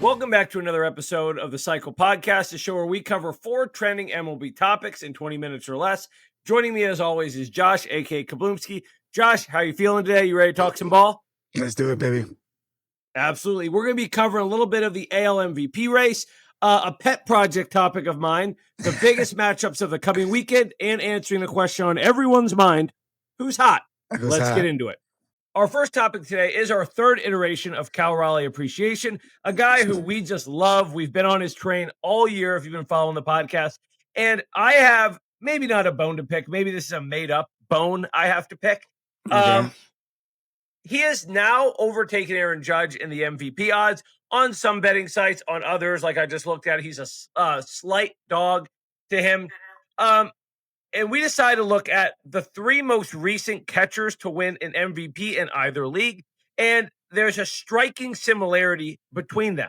Welcome back to another episode of the Cycle Podcast, a show where we cover 4 trending MLB topics in 20 minutes or less. Joining me, as always, is Josh, a.k.a. Kablumski. Josh, how you feeling today? You ready to talk some ball? Let's do it, baby. Absolutely. We're going to be covering a little bit of the AL MVP race, a pet project topic of mine, the biggest matchups of the coming weekend, and answering the question on everyone's mind, who's hot? Let's get into it. Our first topic today is our third iteration of Cal Raleigh Appreciation, a guy who we just love. We've been on his train all year if you've been following the podcast. And I have maybe not a bone to pick. Maybe this is a made-up bone I have to pick. Okay. He has now overtaken Aaron Judge in the MVP odds on some betting sites. On others, like I just looked at, he's a slight dog to him. And we decided to look at the 3 most recent catchers to win an MVP in either league. And there's a striking similarity between them.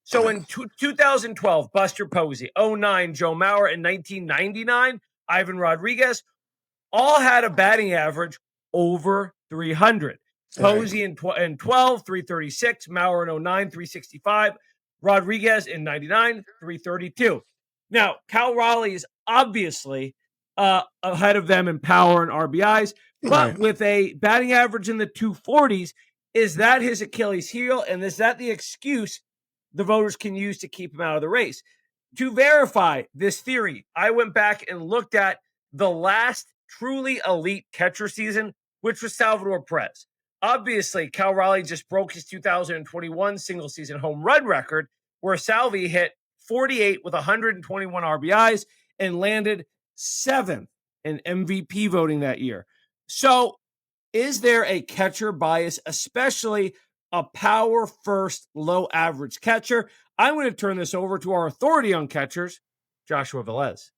So in 2012, Buster Posey, 2009, Joe Mauer, and 1999, Ivan Rodriguez, all had a batting average over 300. Posey in 12, 336, Mauer in 09, 365, Rodriguez in 99, 332. Now, Cal Raleigh is obviously ahead of them in power and RBIs, but with a batting average in the 240s, is that his Achilles heel? And is that the excuse the voters can use to keep him out of the race? To verify this theory, I went back and looked at the last truly elite catcher season, which was Salvador Perez. Obviously, Cal Raleigh just broke his 2021 single season home run record, where Salvi hit 48 with 121 RBIs and landed 7th in MVP voting that year. So is there a catcher bias, especially a power first, low average catcher? I'm going to turn this over to our authority on catchers, Joshua Velez.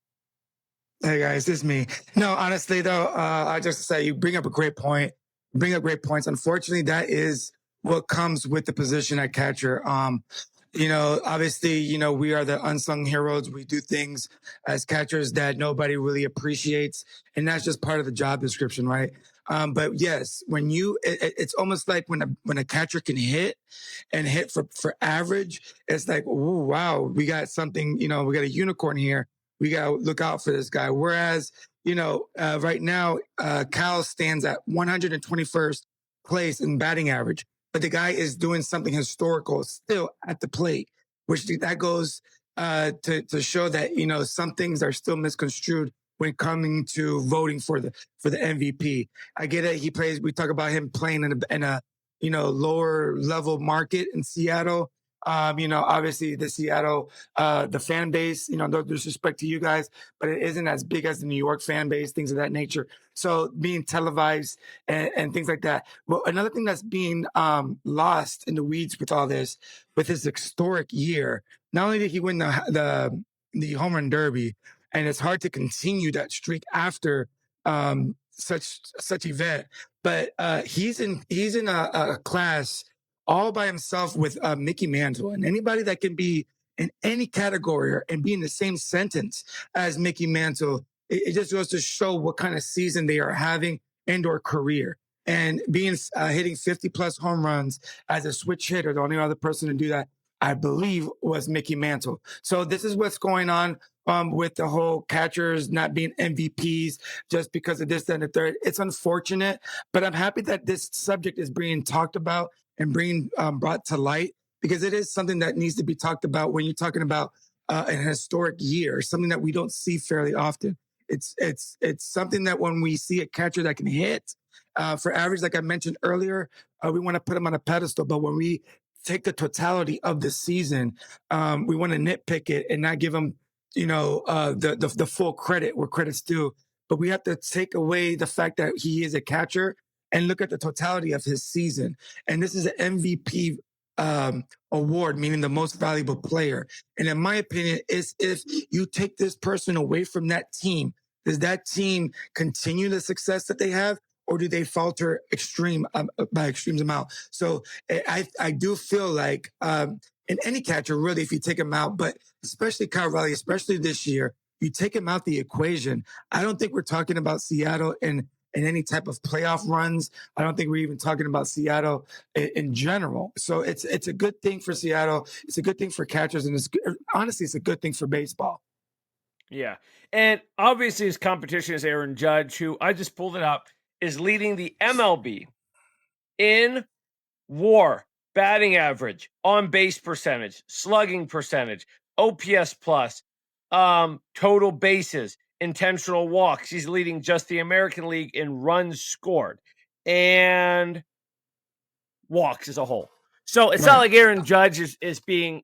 Hey guys, this is me. No, honestly though, I just say you bring up a great point. Bring up great points. Unfortunately, that is what comes with the position at catcher. Obviously, we are the unsung heroes. We do things as catchers that nobody really appreciates. And that's just part of the job description, right? But yes, when it's almost like when a catcher can hit for average, it's like, oh, wow, we got something, we got a unicorn here. We got to look out for this guy. Whereas, right now, Cal stands at 121st place in batting average. But the guy is doing something historical still at the plate, which that goes to show that, some things are still misconstrued when coming to voting for the MVP. I get it. We talk about him playing in a lower level market in Seattle. Obviously the Seattle, the fan base, no disrespect to you guys, but it isn't as big as the New York fan base, things of that nature. So being televised and things like that. Well, another thing that's being lost in the weeds with all this, with his historic year, not only did he win the home run derby, and it's hard to continue that streak after such event, but he's in a class all by himself with Mickey Mantle, and anybody that can be in any category and be in the same sentence as Mickey Mantle, it just goes to show what kind of season they are having and or career. And being hitting 50 plus home runs as a switch hitter, the only other person to do that, I believe, was Mickey Mantle. So this is what's going on with the whole catchers not being MVPs just because of this and the third. It's unfortunate, but I'm happy that this subject is being talked about and being brought to light, because it is something that needs to be talked about when you're talking about an historic year, something that we don't see fairly often. It's something that when we see a catcher that can hit for average, like I mentioned earlier, we want to put him on a pedestal. But when we take the totality of the season, we want to nitpick it and not give him, the full credit where credit's due. But we have to take away the fact that he is a catcher and look at the totality of his season. And this is an MVP award, meaning the most valuable player. And in my opinion, is if you take this person away from that team, does that team continue the success that they have, or do they falter by extremes amount? So I do feel like in any catcher, really, if you take him out, but especially Cal Raleigh, especially this year, you take him out the equation. I don't think we're talking about Seattle and in any type of playoff runs. I don't think we're even talking about Seattle in general. So it's a good thing for Seattle. It's a good thing for catchers, and honestly, it's a good thing for baseball. Yeah. And obviously his competition is Aaron Judge, who I just pulled it up, is leading the MLB in WAR, batting average, on base percentage, slugging percentage, OPS plus, total bases, intentional walks. He's leading just the American League in runs scored and walks as a whole. So it's not like Aaron Judge is being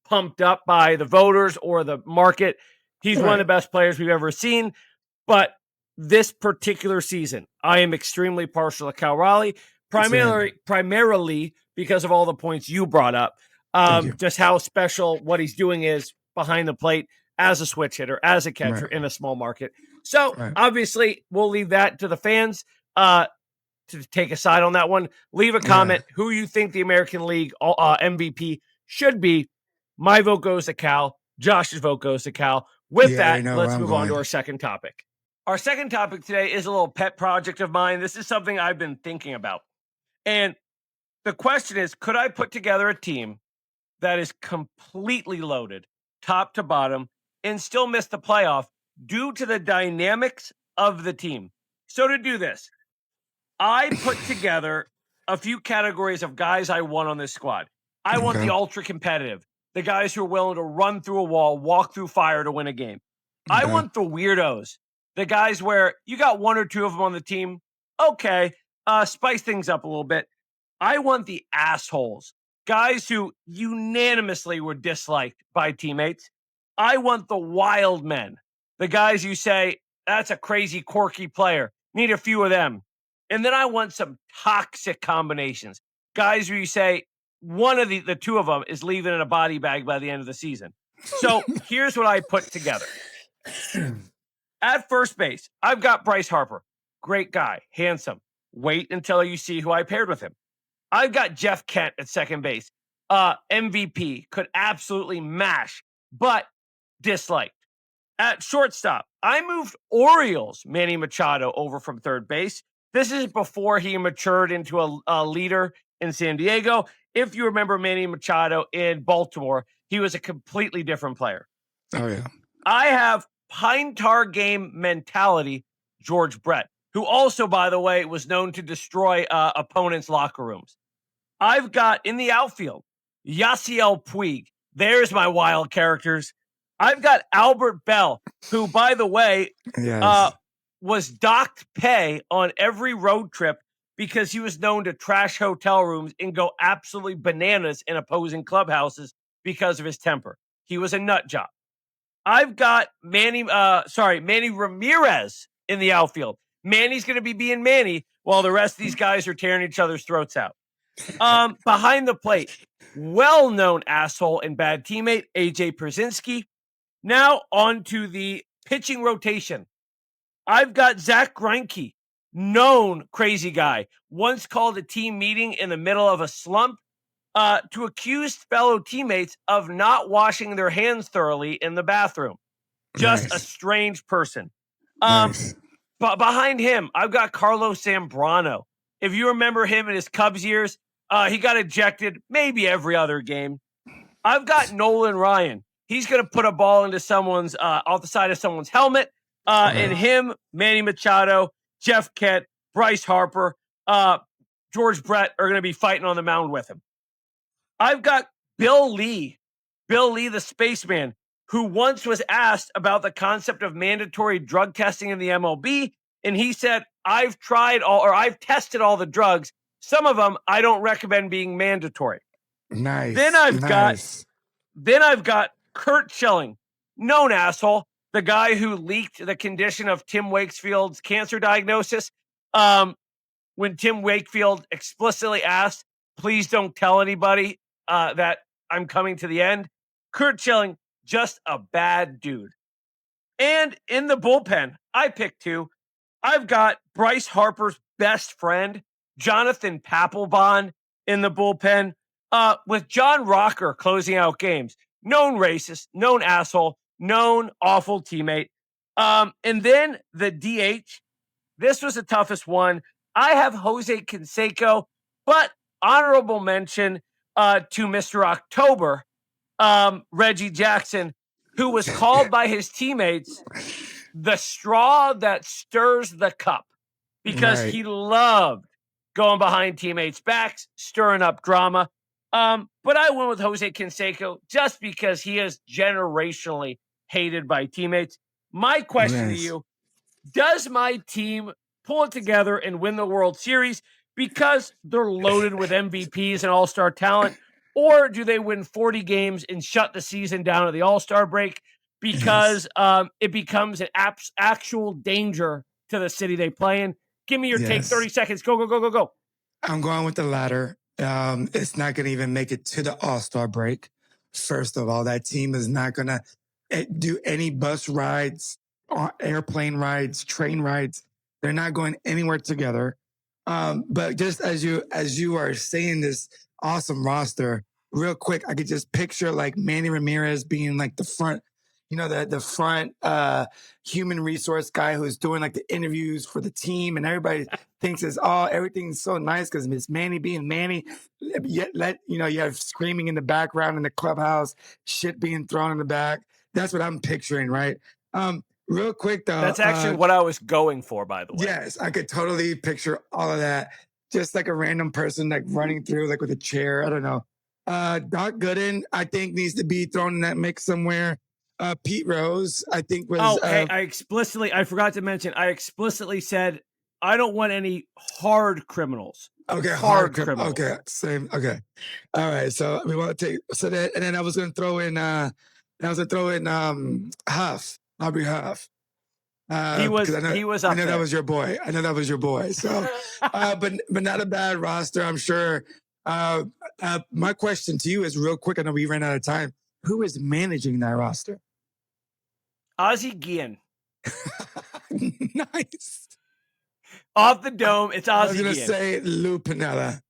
pumped up by the voters or the market. He's one of the best players we've ever seen. But this particular season, I am extremely partial to Cal Raleigh, primarily because of all the points you brought up. Just how special what he's doing is behind the plate as a switch hitter, as a catcher in a small market. So obviously, we'll leave that to the fans to take a side on that one. Leave a comment who you think the American League MVP should be. My vote goes to Cal. Josh's vote goes to Cal. With that, let's move on to our second topic. Our second topic today is a little pet project of mine. This is something I've been thinking about. And the question is, could I put together a team that is completely loaded, top to bottom, and still miss the playoff due to the dynamics of the team? So to do this, I put together a few categories of guys I want on this squad. I want the ultra competitive, the guys who are willing to run through a wall, walk through fire to win a game. I want the weirdos, the guys where you got one or two of them on the team. Okay, spice things up a little bit. I want the assholes, guys who unanimously were disliked by teammates. I want the wild men, the guys you say, that's a crazy, quirky player. Need a few of them. And then I want some toxic combinations, guys where you say one of the two of them is leaving in a body bag by the end of the season. So here's what I put together. At first base, I've got Bryce Harper. Great guy, handsome. Wait until you see who I paired with him. I've got Jeff Kent at second base. MVP, could absolutely mash, but disliked. At shortstop, I moved Orioles Manny Machado over from third base. This is before he matured into a leader in San Diego. If you remember Manny Machado in Baltimore, he was a completely different player. Oh, yeah. I have Pine Tar Game mentality, George Brett, who also, by the way, was known to destroy opponents' locker rooms. I've got in the outfield, Yasiel Puig. There's my wild characters. I've got Albert Bell, who, by the way, was docked pay on every road trip because he was known to trash hotel rooms and go absolutely bananas in opposing clubhouses because of his temper. He was a nut job. I've got Manny Ramirez in the outfield. Manny's going to be being Manny while the rest of these guys are tearing each other's throats out. Behind the plate, well-known asshole and bad teammate, AJ Pierzynski. Now on to the pitching rotation. I've got Zach Greinke, known crazy guy, once called a team meeting in the middle of a slump to accuse fellow teammates of not washing their hands thoroughly in the bathroom. Just a strange person. But behind him, I've got Carlos Zambrano. If you remember him in his Cubs years, he got ejected maybe every other game. I've got Nolan Ryan. He's going to put a ball into someone's off the side of someone's helmet. And him, Manny Machado, Jeff Kent, Bryce Harper, George Brett are going to be fighting on the mound with him. I've got Bill Lee, the spaceman, who once was asked about the concept of mandatory drug testing in the MLB. And he said, I've tested all the drugs. Some of them I don't recommend being mandatory. Nice. Then I've got Kurt Schilling, known asshole, the guy who leaked the condition of Tim Wakefield's cancer diagnosis. When Tim Wakefield explicitly asked, please don't tell anybody that I'm coming to the end. Kurt Schilling, just a bad dude. And in the bullpen, I picked two. I've got Bryce Harper's best friend, Jonathan Papelbon, in the bullpen, with John Rocker closing out games. Known racist, known asshole, known awful teammate. And then the DH, This was the toughest one. I have Jose Canseco, but honorable mention to Mr. October, Reggie Jackson, who was called by his teammates the straw that stirs the cup because Right. he loved going behind teammates' backs, stirring up drama. But I went with Jose Canseco just because he is generationally hated by teammates. My question to Yes. you: does my team pull it together and win the World Series because they're loaded with MVPs and all-star talent? Or do they win 40 games and shut the season down at the all-star break Yes. because it becomes an actual danger to the city they play in? Give me your take. Yes. 30 seconds. Go, go, go, go, go. I'm going with the latter. It's not going to even make it to the All-Star break. First of all, that team is not going to do any bus rides, airplane rides, train rides. They're not going anywhere together. But just as you are saying this awesome roster, real quick, I could just picture like Manny Ramirez being like the front, the front human resource guy who's doing like the interviews for the team, and everybody thinks everything's so nice because it's Manny being Manny. Yet you have screaming in the background in the clubhouse, shit being thrown in the back. That's what I'm picturing, right? Real quick though, That's actually what I was going for, by the way. yes, I could totally picture all of that. Just like a random person like running through like with a chair. I don't know. Doc Gooden, I think, needs to be thrown in that mix somewhere. Pete Rose, I think was hey, I forgot to mention, I explicitly said I don't want any hard criminals. okay, hard criminals. Okay, same. Okay, all right. So we want to take that, and then I was going to throw in Huff, Aubrey Huff. He was up I know there. that was your boy. I know that was your boy. So, but not a bad roster, I'm sure. My question to you is real quick. I know we ran out of time. Who is managing that roster? Ozzie Guillen. Nice. Off the dome, it's Ozzie I was going to Guillen. say Lou Piniella.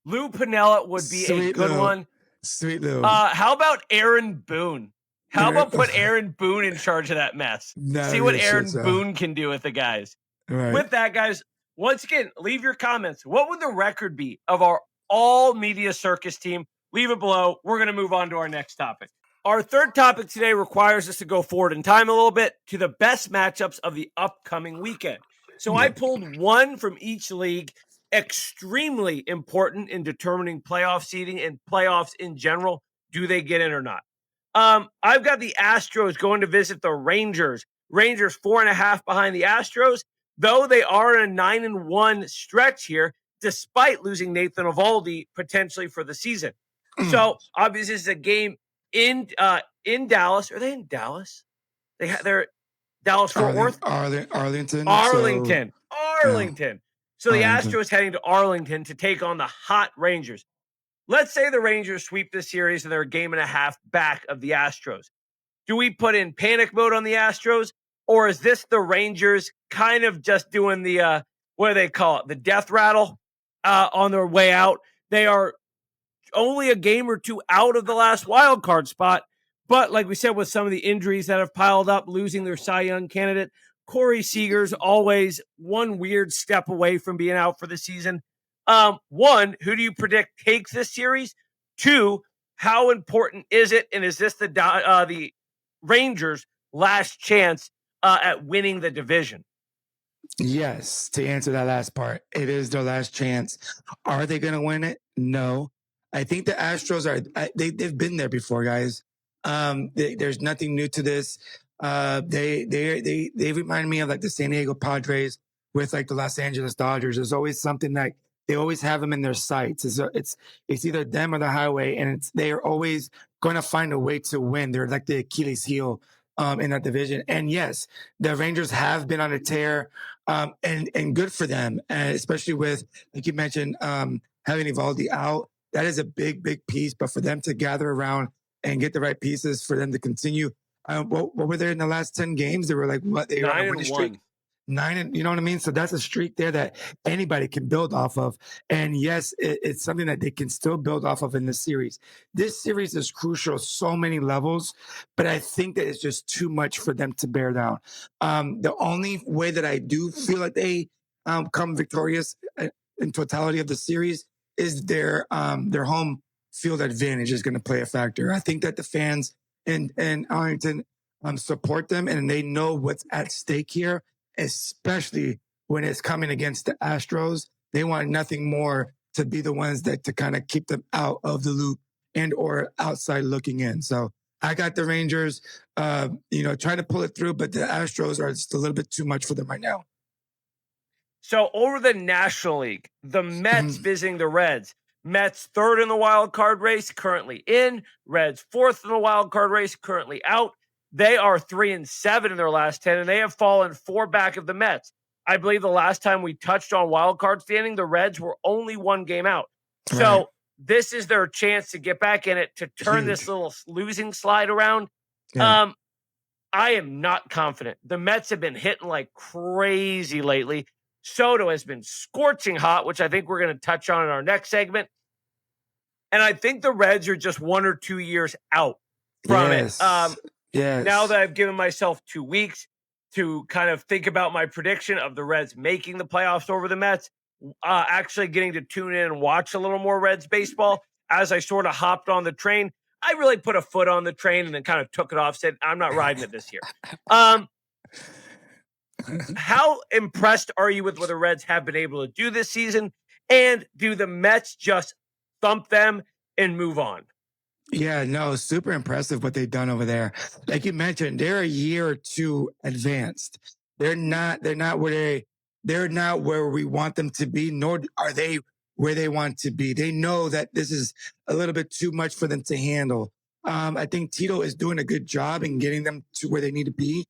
Lou Piniella would be a good one. Sweet Lou. How about Aaron Boone? How about put Aaron Boone in charge of that mess? See what Aaron Boone can do with the guys. Right. With that, guys, once again, leave your comments. What would the record be of our all-media circus team? Leave it below. We're going to move on to our next topic. Our third topic today requires us to go forward in time a little bit to the best matchups of the upcoming weekend. So I pulled one from each league, extremely important in determining playoff seeding and playoffs in general. Do they get in or not? I've got the Astros going to visit the Rangers. Rangers 4.5 behind the Astros, though they are in a 9-1 stretch here, despite losing Nathan Eovaldi potentially for the season. So obviously, this is a game in Dallas. Are they in Dallas? They're Dallas Fort Worth, Arlington. Arlington. So the Arlington. Astros heading to Arlington to take on the hot Rangers. Let's say the Rangers sweep this series and they're a game and a half back of the Astros. Do we put in panic mode on the Astros, or is this the Rangers kind of just doing the what do they call it, the death rattle on their way out? They are only a game or two out of the last wild card spot, but like we said, with some of the injuries that have piled up, losing their Cy Young candidate, Corey Seager's always one weird step away from being out for the season. One, who do you predict takes this series? Two, how important is it? And is this the Rangers' last chance at winning the division? Yes, to answer that last part, it is their last chance. Are they going to win it? No. I think the Astros they've been there before, guys. There's nothing new to this. They remind me of like the San Diego Padres with like the Los Angeles Dodgers. There's always something like they always have them in their sights. It's either them or the highway, and they are always going to find a way to win. They're like the Achilles heel in that division. And yes, the Rangers have been on a tear, and good for them, and especially with, like you mentioned, having Eovaldi out. That is a big, big piece. But for them to gather around and get the right pieces for them to continue. What were they in the last 10 games? They were like, what? They were on a winning streak. 9 and you know what I mean? So that's a streak there that anybody can build off of. And yes, it's something that they can still build off of in this series. This series is crucial so many levels, but I think that it's just too much for them to bear down. The only way that I do feel like they come victorious in totality of the series is their home field advantage is going to play a factor. I think that the fans in Arlington support them and they know what's at stake here, especially when it's coming against the Astros. They want nothing more to be the ones that to kind of keep them out of the loop and or outside looking in. So I got the Rangers, trying to pull it through, but the Astros are just a little bit too much for them right now. So over the National League, the Mets Mhm. visiting the Reds. Mets third in the wild card race, currently in. Reds fourth in the wild card race, currently out. They are 3-7 in their last 10, and they have fallen 4 back of the Mets. I believe the last time we touched on wild card standing, the Reds were only 1 game out. Right. So this is their chance to get back in it, to turn this Huge. little losing slide around. Yeah. Um, I am not confident. The Mets have been hitting like crazy lately. Soto has been scorching hot, which I think we're going to touch on in our next segment. And I think the Reds are just 1 or 2 years out from it. Yes. Yes. Now that I've given myself 2 weeks to kind of think about my prediction of the Reds making the playoffs over the Mets, actually getting to tune in and watch a little more Reds baseball, as I sort of hopped on the train, I really put a foot on the train and then kind of took it off, said, I'm not riding it this year. How impressed are you with what the Reds have been able to do this season? And do the Mets just thump them and move on? Yeah, no, super impressive what they've done over there. Like you mentioned, they're a year or two advanced. They're not where we want them to be, nor are they where they want to be. They know that this is a little bit too much for them to handle. I think Tito is doing a good job in getting them to where they need to be.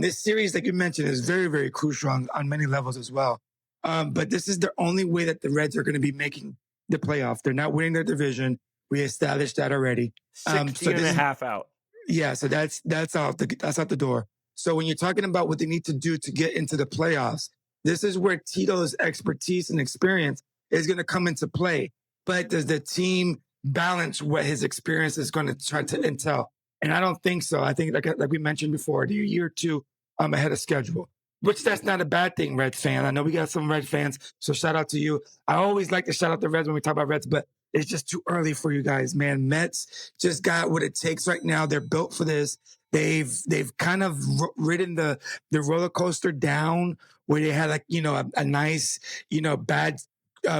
This series, like you mentioned, is very, very crucial on many levels as well. But this is the only way that the Reds are going to be making the playoff. They're not winning their division. We established that already. 16 and a half out. Yeah, so that's out the door. So when you're talking about what they need to do to get into the playoffs, this is where Tito's expertise and experience is going to come into play. But does the team balance what his experience is going to try to entail? And I don't think so. I think like we mentioned before, they're a year or two ahead of schedule, which that's not a bad thing, Red fan. I know we got some Red fans, so shout out to you. I always like to shout out the Reds when we talk about Reds, but it's just too early for you guys, man. Mets just got what it takes right now. They're built for this. They've kind of ridden the roller coaster down where they had a nice bad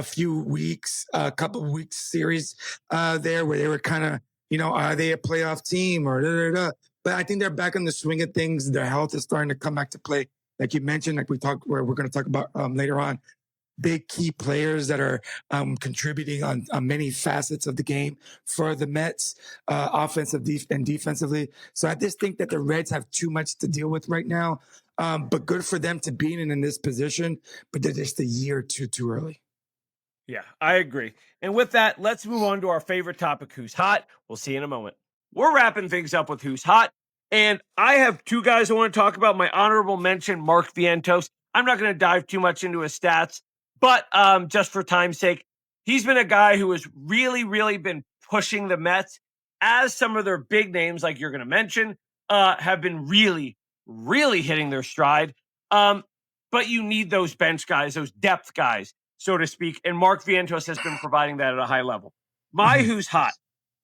few weeks, a couple of weeks series there where they were kind of are they a playoff team or da, da, da. But I think they're back in the swing of things. Their health is starting to come back to play, like you mentioned, like where we're going to talk about later on. Big key players that are contributing on many facets of the game for the Mets, offensive and defensively. So I just think that the Reds have too much to deal with right now. But good for them to be in this position, but they're just a year or two too early. Yeah, I agree. And with that, let's move on to our favorite topic, Who's Hot? We'll see you in a moment. We're wrapping things up with Who's Hot. And I have 2 guys I want to talk about. My honorable mention, Mark Vientos. I'm not going to dive too much into his stats, but just for time's sake, he's been a guy who has really, really been pushing the Mets, as some of their big names, like you're going to mention, have been really, really hitting their stride. But you need those bench guys, those depth guys, so to speak. And Mark Vientos has been providing that at a high level. My Who's Hot?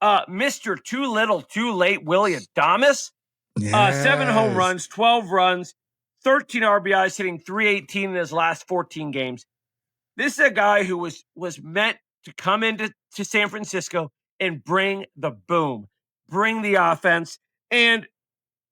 Mr. Too Little, Too Late, Willie Adames. 7 home runs, 12 runs, 13 RBIs, hitting .318 in his last 14 games. This is a guy who was meant to come into San Francisco and bring the boom, bring the offense. And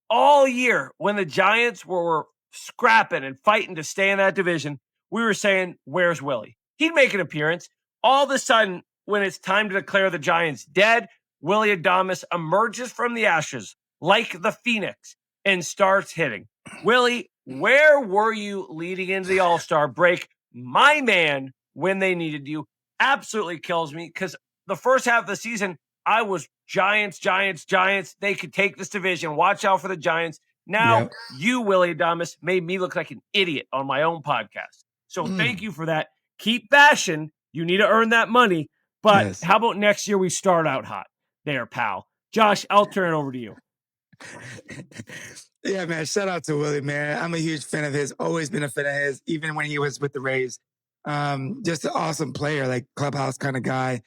all year, when the Giants were scrapping and fighting to stay in that division, we were saying, where's Willie? He'd make an appearance. All of a sudden, when it's time to declare the Giants dead, Willie Adames emerges from the ashes like the Phoenix and starts hitting. Willie, where were you leading into the All-Star break? My man, when they needed you, absolutely kills me, because the first half of the season, I was Giants, Giants, Giants. They could take this division. Watch out for the Giants. Now, Yep. you, Willie Adamas, made me look like an idiot on my own podcast. So thank you for that. Keep bashing. You need to earn that money. But Yes. how about next year we start out hot? There, pal. Josh, I'll turn it over to you. Yeah, man. Shout out to Willie, man. I'm a huge fan of his. Always been a fan of his, even when he was with the Rays. Just an awesome player, like clubhouse kind of guy.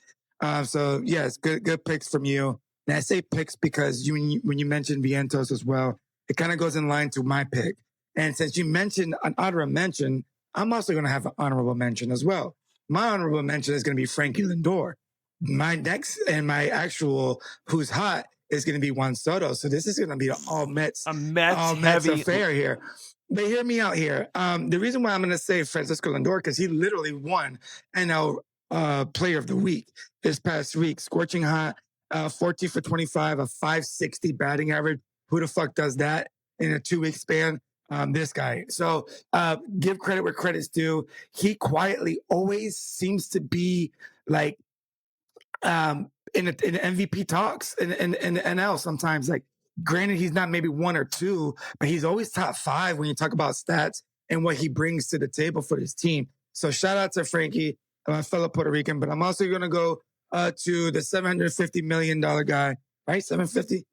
So yes, good picks from you. And I say picks because when you mentioned Vientos as well, it kind of goes in line to my pick. And since you mentioned an honorable mention, I'm also going to have an honorable mention as well. My honorable mention is going to be Frankie Lindor. My next and my actual who's hot is going to be Juan Soto. So this is going to be an all Mets heavy affair here. But hear me out here. The reason why I'm going to say Francisco Lindor, because he literally won NL Player of the Week this past week. Scorching hot, 14 for 25, a 560 batting average. Who the fuck does that in a 2-week span? This guy. So give credit where credit's due. He quietly always seems to be like in the MVP talks in the NL sometimes. Like, granted, he's not maybe 1 or 2, but he's always top 5 when you talk about stats and what he brings to the table for his team. So shout out to Frankie, my fellow Puerto Rican. But I'm also going to go to the $750 million guy, right? 750.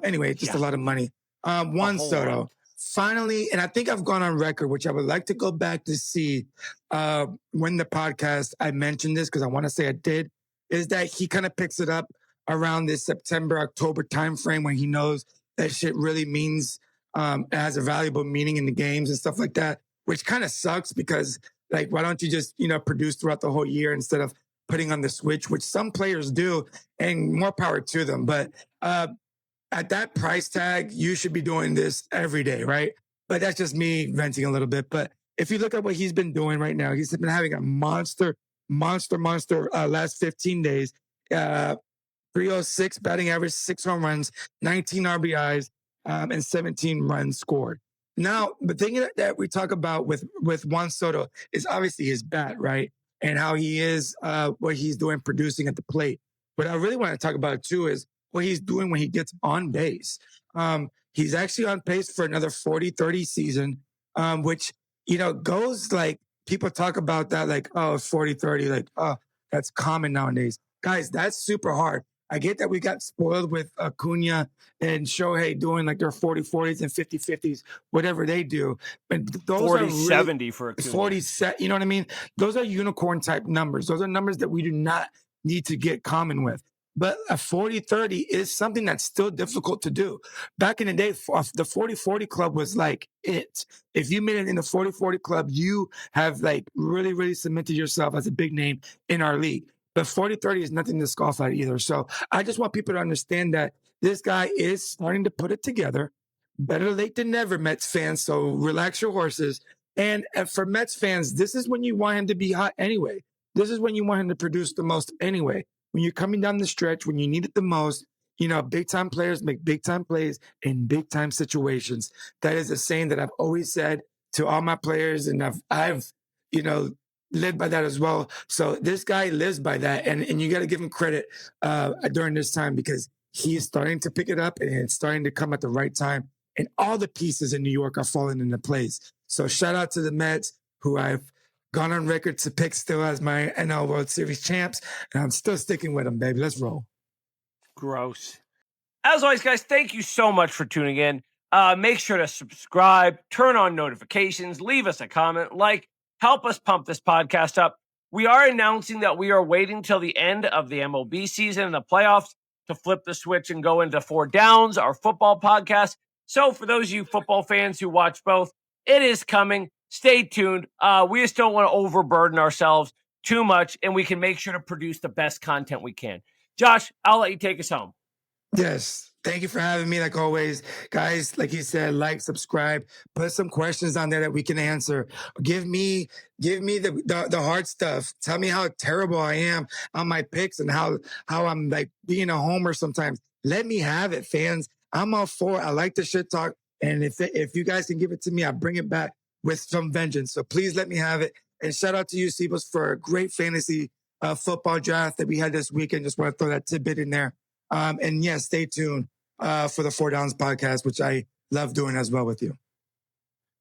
Anyway, just a lot of money. Juan Soto. Finally, and I think I've gone on record, which I would like to go back to see when the podcast I mentioned this, because I want to say I did, is that he kind of picks it up around this September, October timeframe when he knows that shit really means, it has a valuable meaning in the games and stuff like that, which kind of sucks because, like, why don't you just, produce throughout the whole year instead of putting on the switch, which some players do, and more power to them. But at that price tag, you should be doing this every day, right? But that's just me venting a little bit. But if you look at what he's been doing right now, he's been having a monster last 15 days. 306 batting average, 6 home runs, 19 RBIs, and 17 runs scored. Now, the thing that we talk about with Juan Soto is obviously his bat, right? And how he is, what he's doing producing at the plate. What I really want to talk about too is what he's doing when he gets on base. He's actually on pace for another 40-30 season, which, goes like, people talk about that like, oh, 40-30, like, oh, that's common nowadays. Guys, that's super hard. I get that we got spoiled with Acuna and Shohei doing like their 40-40s and 50-50s, whatever they do. But those 40-70 really, for Acuna. 40, you know what I mean? Those are unicorn type numbers. Those are numbers that we do not need to get common with. But a 40-30 is something that's still difficult to do. Back in the day, the 40-40 club was like it. If you made it in the 40-40 club, you have like really, really cemented yourself as a big name in our league. But 40-30 is nothing to scoff at either. So I just want people to understand that this guy is starting to put it together. Better late than never, Mets fans. So relax your horses. And for Mets fans, this is when you want him to be hot anyway. This is when you want him to produce the most anyway. When you're coming down the stretch, when you need it the most, big time players make big time plays in big time situations. That is a saying that I've always said to all my players, and I've led by that as well. So this guy lives by that, and you got to give him credit during this time because he's starting to pick it up and it's starting to come at the right time. And all the pieces in New York are falling into place. So shout out to the Mets, who I've gone on record to pick still as my NL World Series champs, and I'm still sticking with them, baby. Let's roll. Gross. As always, guys, thank you so much for tuning in. Make sure to subscribe, turn on notifications, leave us a comment, help us pump this podcast up. We are announcing that we are waiting till the end of the MLB season and the playoffs to flip the switch and go into 4 Downs, our football podcast. So for those of you football fans who watch both, it is coming. Stay tuned. We just don't want to overburden ourselves too much, and we can make sure to produce the best content we can. Josh, I'll let you take us home. Yes. Thank you for having me, like always. Guys, like you said, like, subscribe, put some questions on there that we can answer. Give me the hard stuff. Tell me how terrible I am on my picks and how I'm like being a homer sometimes. Let me have it, fans. I'm all for it. I like the shit talk. And if you guys can give it to me, I'll bring it back with some vengeance. So please let me have it. And shout out to you, Sebos, for a great fantasy football draft that we had this weekend. Just want to throw that tidbit in there. And yes, stay tuned for the 4 Downs podcast, which I love doing as well with you.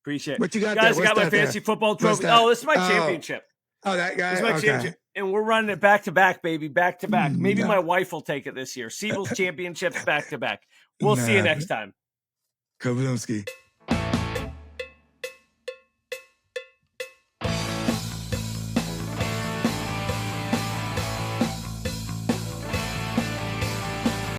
Appreciate it. What you got Guys, there? I got my fantasy football trophy. Oh, this is my championship. Oh, that guy? This is my championship. And we're running it back to back, baby. Back to back. Maybe my wife will take it this year. Siebel's championships back to back. We'll see you next time. Kowalski.